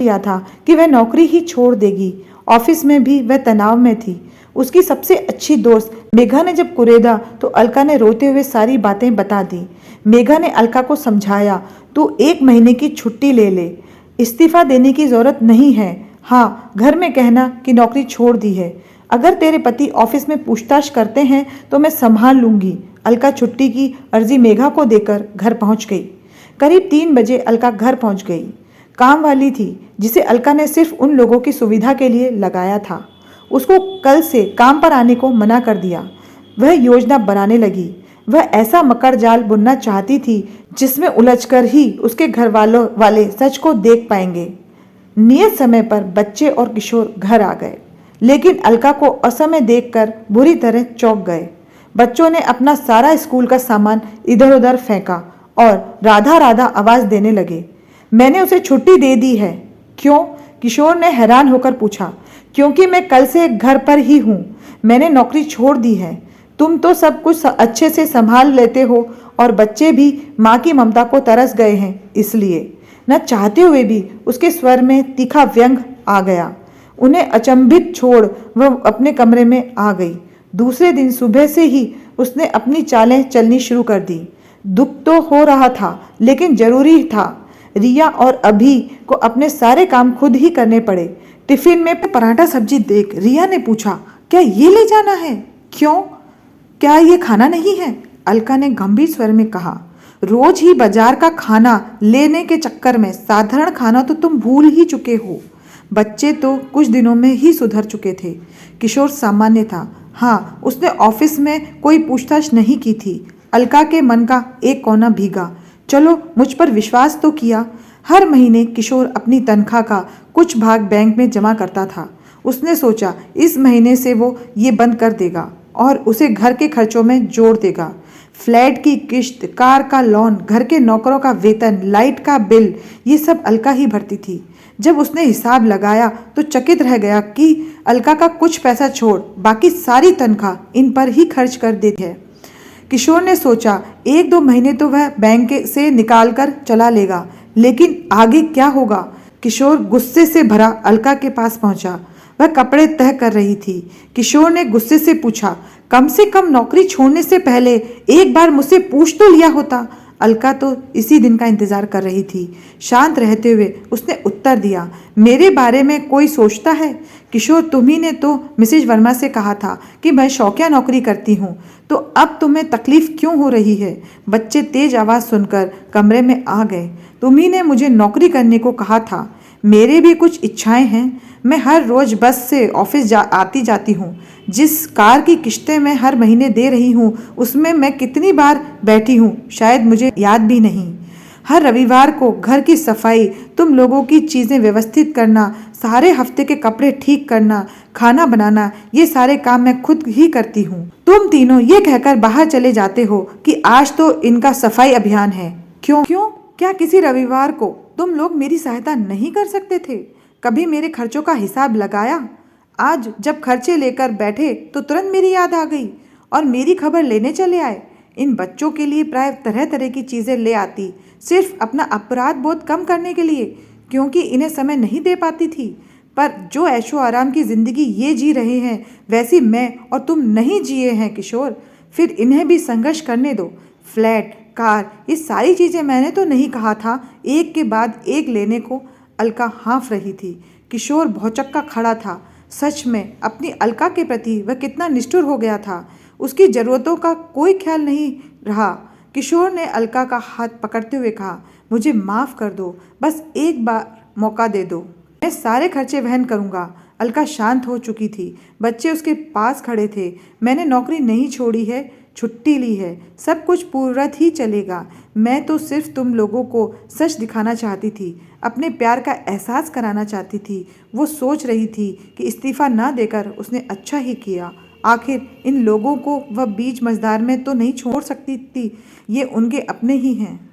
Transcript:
लिया था कि वह नौकरी ही छोड़ देगी। ऑफिस में भी वह तनाव में थी। उसकी सबसे अच्छी दोस्त मेघा ने जब कुरेदा तो अलका ने रोते हुए सारी बातें बता दी। मेघा ने अलका को समझाया, तू 1 महीने की छुट्टी ले ले, इस्तीफा देने की जरूरत नहीं है। हाँ, घर में कहना कि नौकरी छोड़ दी है। अगर तेरे पति ऑफिस में पूछताछ करते हैं तो मैं संभाल लूंगी। अलका छुट्टी की अर्जी मेघा को देकर घर पहुंच गई। करीब 3 बजे अलका घर पहुंच गई। काम वाली थी जिसे अलका ने सिर्फ उन लोगों की सुविधा के लिए लगाया था। उसको कल से काम पर आने को मना कर दिया। वह योजना बनाने लगी। वह ऐसा मकर जाल बुनना चाहती थी जिसमें उलझकर ही उसके घर वालों वाले सच को देख पाएंगे। नियत समय पर बच्चे और किशोर घर आ गए, लेकिन अलका को असमय देखकर बुरी तरह चौंक गए। बच्चों ने अपना सारा स्कूल का सामान इधर उधर फेंका और राधा राधा आवाज देने लगे। मैंने उसे छुट्टी दे दी है। क्यों? किशोर ने हैरान होकर पूछा। क्योंकि मैं कल से घर पर ही हूँ। मैंने नौकरी छोड़ दी है। तुम तो सब कुछ अच्छे से संभाल लेते हो और बच्चे भी माँ की ममता को तरस गए हैं, इसलिए। न चाहते हुए भी उसके स्वर में तीखा व्यंग आ गया। उन्हें अचंभित छोड़ वह अपने कमरे में आ गई। दूसरे दिन सुबह से ही उसने अपनी चालें चलनी शुरू कर दी। दुख तो हो रहा था, लेकिन जरूरी था। रिया और अभी को अपने सारे काम खुद ही करने पड़े। टिफिन में पराठा सब्जी देख रिया ने पूछा, क्या ये ले जाना है? क्यों? क्या ये खाना नहीं है? अलका ने गंभीर स्वर में कहा। रोज ही बाजार का खाना लेने के चक्कर में साधारण खाना तो तुम भूल ही चुके हो। बच्चे तो कुछ दिनों में ही सुधर चुके थे। किशोर सामान्य था। हाँ, उसने ऑफिस में कोई पूछताछ नहीं की थी। अलका के मन का एक कोना भीगा। चलो, मुझ पर विश्वास तो किया। हर महीने किशोर अपनी तनख्वाह का कुछ भाग बैंक में जमा करता था। उसने सोचा इस महीने से वो ये बंद कर देगा और उसे घर के खर्चों में जोड़ देगा। फ्लैट की किश्त, कार का लोन, घर के नौकरों का वेतन, लाइट का बिल, ये सब अलका ही भरती थी। जब उसने हिसाब लगाया तो चकित रह गया कि अलका का कुछ पैसा छोड़ बाकी सारी तनख्वाह इन पर ही खर्च कर देती है। किशोर ने सोचा 1-2 महीने तो वह बैंक से निकाल कर चला लेगा, लेकिन आगे क्या होगा? किशोर गुस्से से भरा अलका के पास पहुंचा। वह कपड़े तह कर रही थी। किशोर ने गुस्से से पूछा, कम से कम नौकरी छोड़ने से पहले एक बार मुझसे पूछ तो लिया होता। अलका तो इसी दिन का इंतजार कर रही थी। शांत रहते हुए उसने उत्तर दिया, मेरे बारे में कोई सोचता है? किशोर, तुम्ही ने तो मिसेज वर्मा से कहा था कि मैं शौकिया नौकरी करती हूँ, तो अब तुम्हें तकलीफ क्यों हो रही है? बच्चे तेज आवाज सुनकर कमरे में आ गए। तुम्ही ने मुझे नौकरी करने को कहा था। मेरे भी कुछ इच्छाएं हैं। मैं हर रोज बस से ऑफिस आती जाती हूँ। जिस कार की किश्तें मैं हर महीने दे रही हूँ उसमें मैं कितनी बार बैठी हूँ शायद मुझे याद भी नहीं। हर रविवार को घर की सफाई, तुम लोगों की चीज़ें व्यवस्थित करना, सारे हफ्ते के कपड़े ठीक करना, खाना बनाना, ये सारे काम मैं खुद ही करती हूँ। तुम तीनों ये कहकर बाहर चले जाते हो कि आज तो इनका सफाई अभियान है। क्यों? क्या किसी रविवार को तुम लोग मेरी सहायता नहीं कर सकते थे? कभी मेरे खर्चों का हिसाब लगाया? आज जब खर्चे लेकर बैठे तो तुरंत मेरी याद आ गई और मेरी खबर लेने चले आए। इन बच्चों के लिए प्राय तरह तरह की चीज़ें ले आती, सिर्फ अपना अपराध बोध कम करने के लिए, क्योंकि इन्हें समय नहीं दे पाती थी। पर जो ऐशो आराम की ज़िंदगी ये जी रहे हैं वैसी मैं और तुम नहीं जिए हैं किशोर। फिर इन्हें भी संघर्ष करने दो। फ्लैट, कार, ये सारी चीज़ें मैंने तो नहीं कहा था एक के बाद एक लेने को। अलका हाँफ रही थी। किशोर भौचक्का खड़ा था। सच में अपनी अलका के प्रति वह कितना निष्ठुर हो गया था। उसकी ज़रूरतों का कोई ख्याल नहीं रहा। किशोर ने अलका का हाथ पकड़ते हुए कहा, मुझे माफ़ कर दो, बस एक बार मौका दे दो, मैं सारे खर्चे वहन करूँगा। अलका शांत हो चुकी थी। बच्चे उसके पास खड़े थे। मैंने नौकरी नहीं छोड़ी है, छुट्टी ली है, सब कुछ पूर्ववत ही चलेगा। मैं तो सिर्फ तुम लोगों को सच दिखाना चाहती थी, अपने प्यार का एहसास कराना चाहती थी। वो सोच रही थी कि इस्तीफ़ा ना देकर उसने अच्छा ही किया। आखिर इन लोगों को वह बीच मझधार में तो नहीं छोड़ सकती थी। ये उनके अपने ही हैं।